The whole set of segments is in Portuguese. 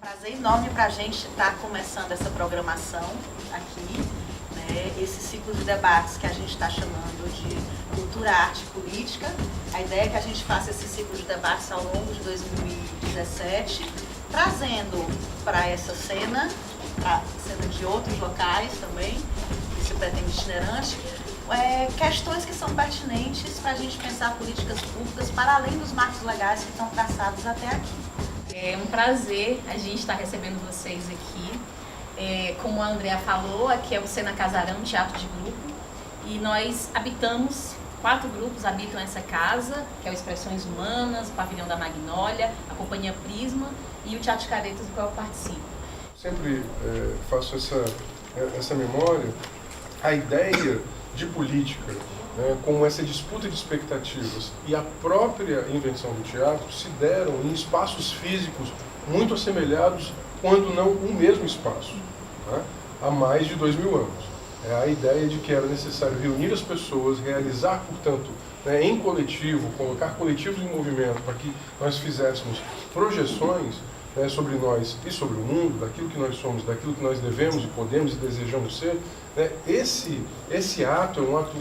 Prazer enorme para a gente estar começando essa programação aqui, né? Esse ciclo de debates que a gente está chamando de cultura, arte e política. A ideia é que a gente faça esse ciclo de debates ao longo de 2017, trazendo para essa cena, para a cena de outros locais também, que se pretende itinerante, questões que são pertinentes para a gente pensar políticas públicas para além dos marcos legais que estão traçados até aqui. É um prazer a gente estar recebendo vocês aqui. Como a Andrea falou, aqui é o Sena Casarão, Teatro de Grupo, e nós habitamos, 4 grupos habitam essa casa, que é o Expressões Humanas, o Pavilhão da Magnólia, a Companhia Prisma e o Teatro de Caretas, do qual eu participo. Sempre faço essa memória, a ideia de política, como essa disputa de expectativas e a própria invenção do teatro se deram em espaços físicos muito assemelhados, quando não o mesmo espaço, tá? Há mais de 2000 anos. A ideia de que era necessário reunir as pessoas, realizar, portanto, em coletivo, colocar coletivos em movimento para que nós fizéssemos projeções sobre nós e sobre o mundo, daquilo que nós somos, daquilo que nós devemos e podemos e desejamos ser. Esse ato é um ato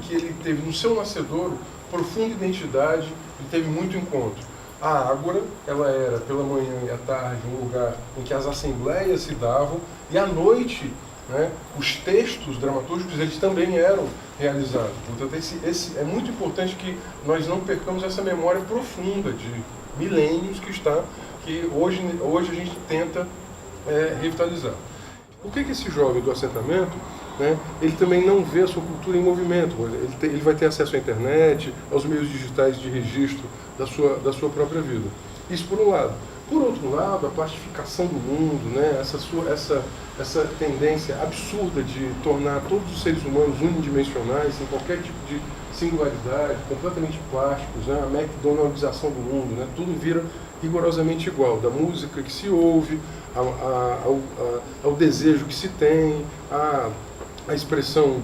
que ele teve no seu nascedouro profunda identidade e teve muito encontro. A Ágora, ela era pela manhã e à tarde um lugar em que as assembleias se davam, e à noite, os textos dramatúrgicos eles também eram realizados. Portanto, é muito importante que nós não percamos essa memória profunda de milênios que hoje a gente tenta revitalizar. Por que esse jovem do assentamento, ele também não vê a sua cultura em movimento? Ele vai ter acesso à internet, aos meios digitais de registro da sua própria vida. Isso por um lado. Por outro lado, a plastificação do mundo, essa tendência absurda de tornar todos os seres humanos unidimensionais, sem qualquer tipo de singularidade, completamente plásticos, a McDonaldização do mundo, tudo vira rigorosamente igual, da música que se ouve, ao desejo que se tem, a expressão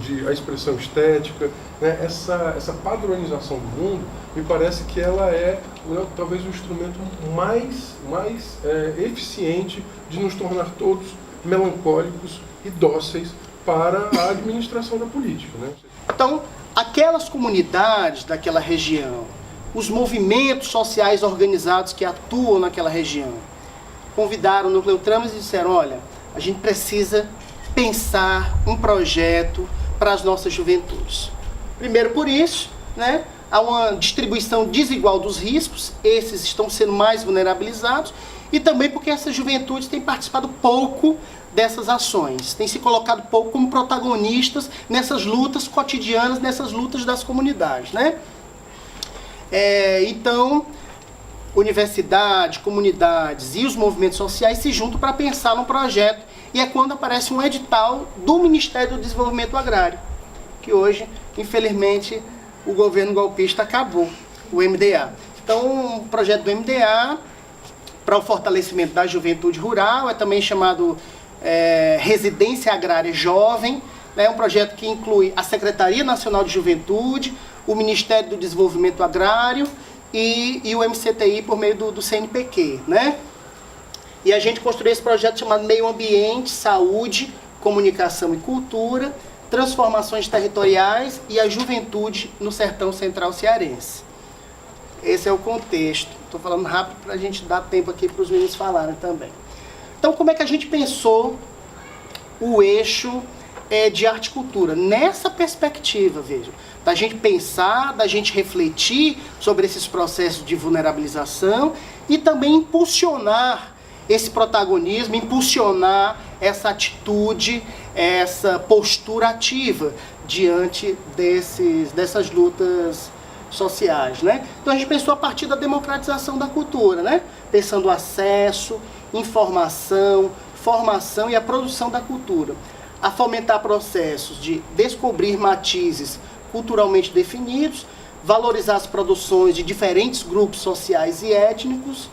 estética, essa padronização do mundo, me parece que ela é talvez o instrumento mais eficiente de nos tornar todos melancólicos e dóceis para a administração da política. Então, aquelas comunidades daquela região, os movimentos sociais organizados que atuam naquela região, convidaram o Núcleo Tramas e disseram: olha, a gente precisa pensar um projeto para as nossas juventudes. Primeiro por isso, há uma distribuição desigual dos riscos, esses estão sendo mais vulnerabilizados, e também porque essas juventudes têm participado pouco dessas ações, têm se colocado pouco como protagonistas nessas lutas cotidianas, nessas lutas das comunidades. Então, universidade, comunidades e os movimentos sociais se juntam para pensar num projeto, e é quando aparece um edital do Ministério do Desenvolvimento Agrário, que hoje, infelizmente, o governo golpista acabou, o MDA. Então, o projeto do MDA para o fortalecimento da juventude rural é também chamado Residência Agrária Jovem. É um projeto que inclui a Secretaria Nacional de Juventude, o Ministério do Desenvolvimento Agrário e o MCTI por meio do CNPq. E a gente construiu esse projeto chamado Meio Ambiente, Saúde, Comunicação e Cultura, Transformações Territoriais e a Juventude no Sertão Central Cearense. Esse é o contexto. Estou falando rápido para a gente dar tempo aqui para os meninos falarem também. Então, como é que a gente pensou o eixo de arte e cultura? Nessa perspectiva, vejam, da gente pensar, da gente refletir sobre esses processos de vulnerabilização e também impulsionar esse protagonismo, impulsionar essa atitude, essa postura ativa diante dessas lutas sociais. Então a gente pensou a partir da democratização da cultura, pensando acesso, informação, formação e a produção da cultura, a fomentar processos de descobrir matizes culturalmente definidos, valorizar as produções de diferentes grupos sociais e étnicos,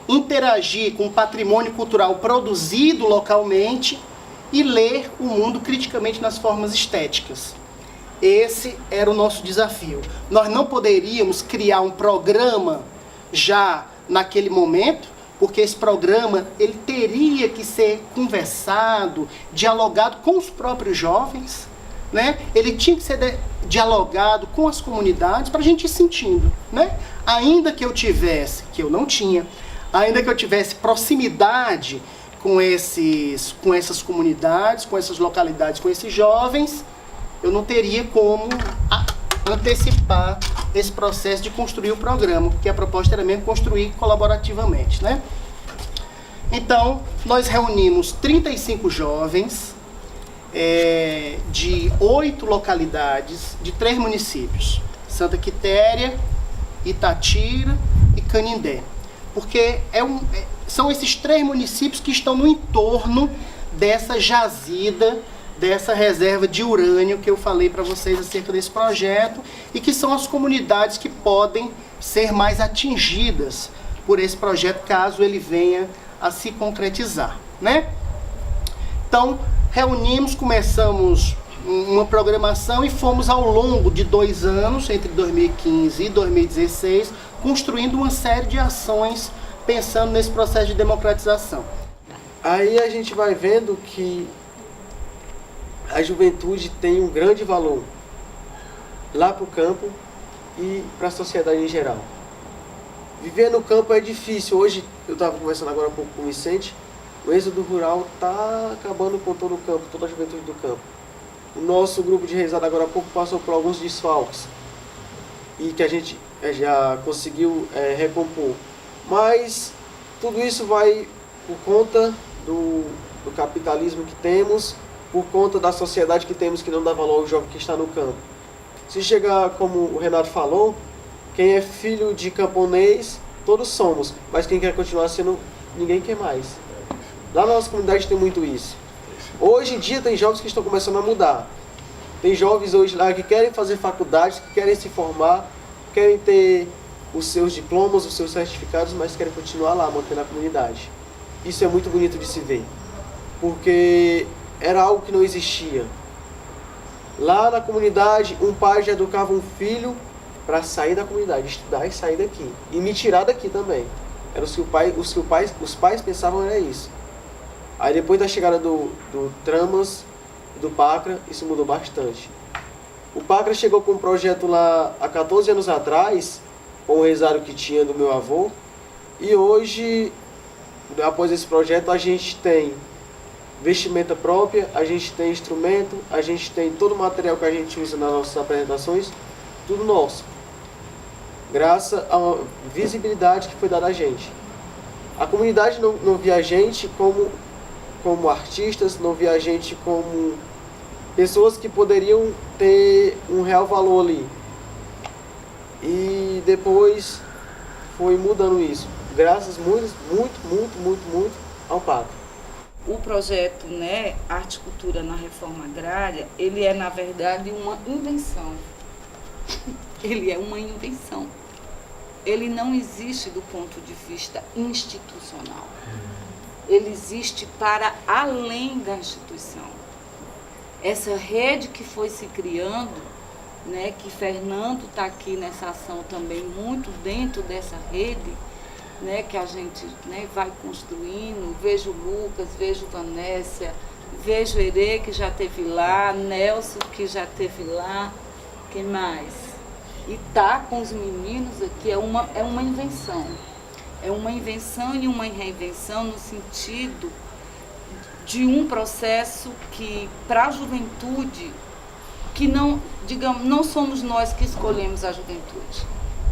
interagir com o patrimônio cultural produzido localmente e ler o mundo criticamente nas formas estéticas. Esse era o nosso desafio. Nós não poderíamos criar um programa já naquele momento, porque esse programa ele teria que ser conversado, dialogado com os próprios jovens, né? Ele tinha que ser dialogado com as comunidades para a gente ir sentindo, né? Ainda que eu tivesse, que eu não tinha, ainda que eu tivesse proximidade com essas comunidades, com essas localidades, com esses jovens, eu não teria como antecipar esse processo de construir o programa, porque a proposta era mesmo construir colaborativamente, né? Então, nós reunimos 35 jovens de 8 localidades, de 3 municípios, Santa Quitéria, Itatira e Canindé, porque são esses 3 municípios que estão no entorno dessa jazida, dessa reserva de urânio que eu falei para vocês acerca desse projeto, e que são as comunidades que podem ser mais atingidas por esse projeto, caso ele venha a se concretizar, né? Então, começamos uma programação e fomos ao longo de 2 anos, entre 2015 e 2016, construindo uma série de ações pensando nesse processo de democratização. Aí a gente vai vendo que a juventude tem um grande valor lá para o campo e para a sociedade em geral. Viver no campo é difícil. Hoje, eu estava conversando agora um pouco com o Vicente, o êxodo rural está acabando com todo o campo, toda a juventude do campo. O nosso grupo de reisada agora há pouco passou por alguns desfalques e que a gente já conseguiu recompor. Mas tudo isso vai por conta do capitalismo que temos, por conta da sociedade que temos que não dá valor ao jovem que está no campo. Se chegar, como o Renato falou, quem é filho de camponês, todos somos, mas quem quer continuar sendo, ninguém quer mais. Lá na nossa comunidade tem muito isso. Hoje em dia tem jovens que estão começando a mudar. Tem jovens hoje lá que querem fazer faculdade, que querem se formar, querem ter os seus diplomas, os seus certificados, mas querem continuar lá, mantendo a comunidade. Isso é muito bonito de se ver, porque era algo que não existia. Lá na comunidade, um pai já educava um filho para sair da comunidade, estudar e sair daqui. E me tirar daqui também. Era os pais pensavam era isso. Aí depois da chegada do Tramas, do Pacra, isso mudou bastante. O Pacra chegou com um projeto lá há 14 anos atrás, com o reisado que tinha do meu avô. E hoje, após esse projeto, a gente tem vestimenta própria, a gente tem instrumento, a gente tem todo o material que a gente usa nas nossas apresentações, tudo nosso. Graças à visibilidade que foi dada a gente. A comunidade não via a gente como artistas, não via a gente como pessoas que poderiam ter um real valor ali. E depois foi mudando isso, graças muito ao Pacra. O projeto, né, Arte e Cultura na Reforma Agrária, ele é, na verdade, uma invenção. Ele é uma invenção. Ele não existe do ponto de vista institucional. Ele existe para além da instituição. Essa rede que foi se criando, né, que Fernando está aqui nessa ação também, muito dentro dessa rede, né, que a gente, né, vai construindo. Vejo Lucas, vejo Vanessa, vejo Herê, que já esteve lá, Nelson, que já esteve lá, quem mais? E tá com os meninos aqui, é uma invenção. É uma invenção e uma reinvenção no sentido de um processo que, para a juventude, que não, digamos, não somos nós que escolhemos a juventude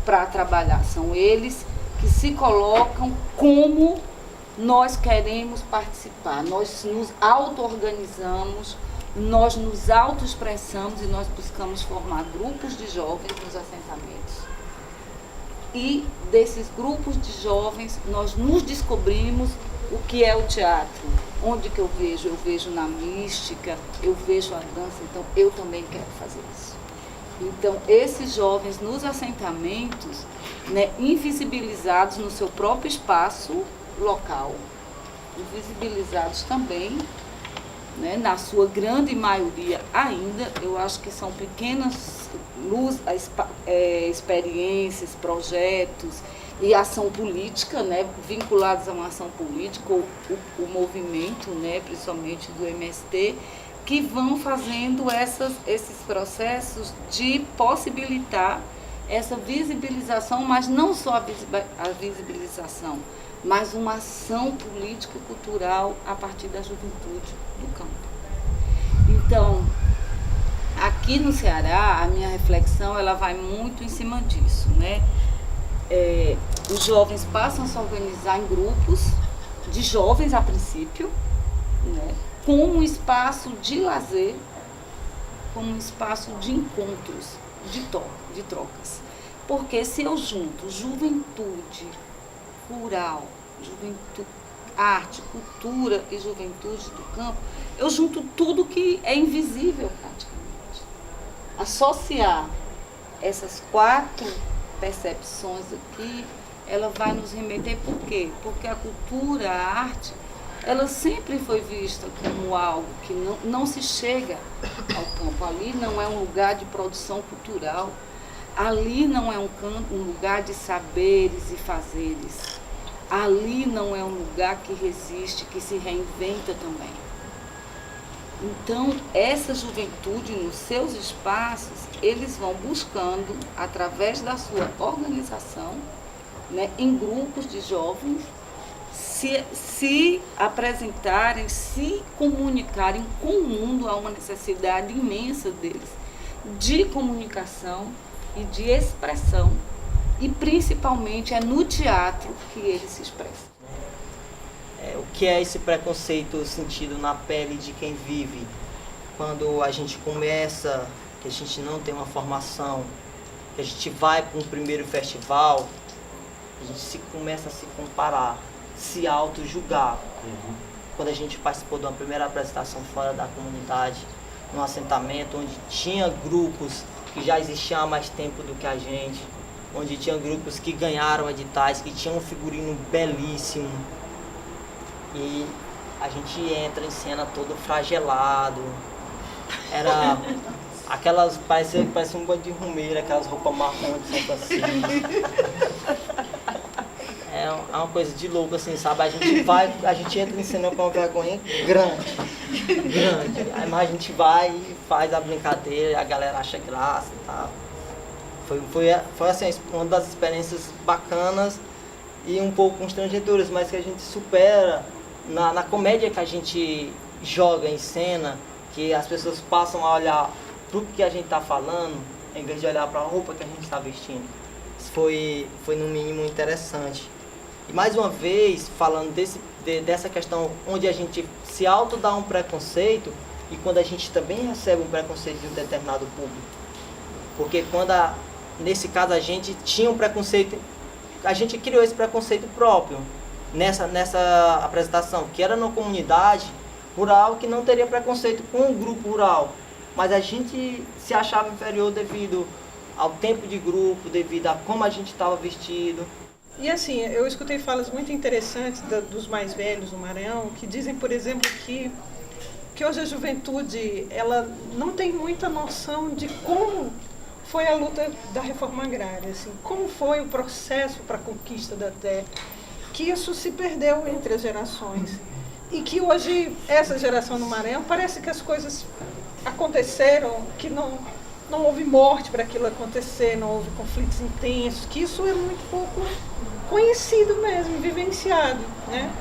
para trabalhar, são eles que se colocam como nós queremos participar. Nós nos auto-organizamos, nós nos auto-expressamos e nós buscamos formar grupos de jovens nos assentamentos. E desses grupos de jovens, nós nos descobrimos o que é o teatro. Onde que eu vejo? Eu vejo na mística, eu vejo a dança, então eu também quero fazer isso. Então, esses jovens nos assentamentos, né, invisibilizados no seu próprio espaço local, invisibilizados também, né, na sua grande maioria ainda, eu acho que são pequenas experiências, projetos e ação política, né, vinculados a uma ação política, o movimento, né, principalmente do MST, que vão fazendo esses processos de possibilitar essa visibilização, mas não só a visibilização, mas uma ação política e cultural a partir da juventude do campo. Então, aqui no Ceará, a minha reflexão ela vai muito em cima disso, né? Os jovens passam a se organizar em grupos de jovens a princípio, né? Com um espaço de lazer, como um espaço de encontros, de trocas. Porque se eu junto juventude rural, arte, cultura e juventude do campo, eu junto tudo que é invisível praticamente. Associar essas 4 percepções aqui, ela vai nos remeter por quê? Porque a cultura, a arte, ela sempre foi vista como algo que não se chega ao campo. Ali não é um lugar de produção cultural, ali não é um lugar de saberes e fazeres, ali não é um lugar que resiste, que se reinventa também. Então, essa juventude nos seus espaços, eles vão buscando, através da sua organização, né, em grupos de jovens, se apresentarem, se comunicarem com o mundo. Há uma necessidade imensa deles de comunicação e de expressão, e principalmente é no teatro que eles se expressam. O que é esse preconceito sentido na pele de quem vive? Quando a gente começa, que a gente não tem uma formação, que a gente vai para um primeiro festival, a gente começa a se comparar, se auto-julgar. Quando a gente participou de uma primeira apresentação fora da comunidade, num assentamento onde tinha grupos que já existiam há mais tempo do que a gente, onde tinha grupos que ganharam editais, que tinham um figurino belíssimo, e a gente entra em cena todo fragelado, era aquelas, parece um bando de rumeira, aquelas roupas marrom de São Francisco. É uma coisa de louco, assim, sabe? A gente entra em cena com uma vergonha grande. Aí a gente vai e faz a brincadeira, a galera acha graça e tal. Foi assim, uma das experiências bacanas e um pouco constrangedoras, mas que a gente supera na comédia que a gente joga em cena, que as pessoas passam a olhar pro que a gente tá falando, em vez de olhar para a roupa que a gente está vestindo. Isso foi no mínimo interessante. E mais uma vez, falando dessa questão onde a gente se auto-dá um preconceito e quando a gente também recebe um preconceito de um determinado público. Porque nesse caso a gente tinha um preconceito, a gente criou esse preconceito próprio nessa apresentação, que era numa comunidade rural que não teria preconceito com um grupo rural. Mas a gente se achava inferior devido ao tempo de grupo, devido a como a gente estava vestido. E assim, eu escutei falas muito interessantes dos mais velhos do Maranhão, que dizem, por exemplo, que hoje a juventude ela não tem muita noção de como foi a luta da reforma agrária, assim, como foi o processo para a conquista da terra, que isso se perdeu entre as gerações. E que hoje, essa geração no Maranhão, parece que as coisas aconteceram, que não houve morte para aquilo acontecer, não houve conflitos intensos, que isso é muito pouco conhecido mesmo, vivenciado, né?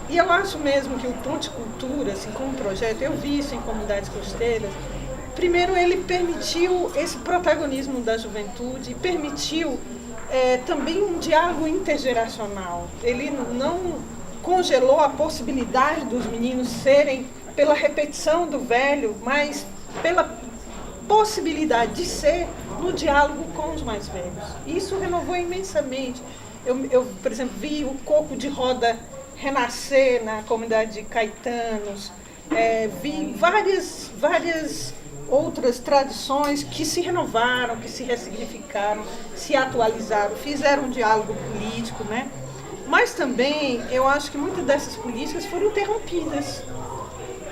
E eu acho mesmo que o Ponte Cultura, assim, como projeto, eu vi isso em comunidades costeiras. Primeiro, ele permitiu esse protagonismo da juventude, permitiu também um diálogo intergeracional. Ele não congelou a possibilidade dos meninos serem, pela repetição do velho, mas pela possibilidade de ser no diálogo com os mais velhos. Isso renovou imensamente. Eu, por exemplo, vi o coco de roda renascer na comunidade de Caetanos, vi várias outras tradições que se renovaram, que se ressignificaram, se atualizaram, fizeram um diálogo político, né? Mas também eu acho que muitas dessas políticas foram interrompidas.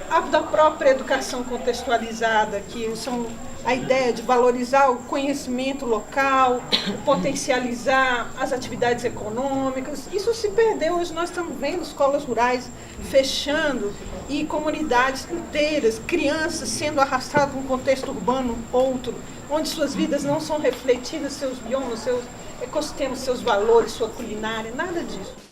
A da própria educação contextualizada, que são a ideia de valorizar o conhecimento local, potencializar as atividades econômicas. Isso se perdeu. Hoje nós estamos vendo escolas rurais fechando e comunidades inteiras, crianças sendo arrastadas para um contexto urbano outro, onde suas vidas não são refletidas, seus biomas, seus ecossistemas, seus valores, sua culinária, nada disso.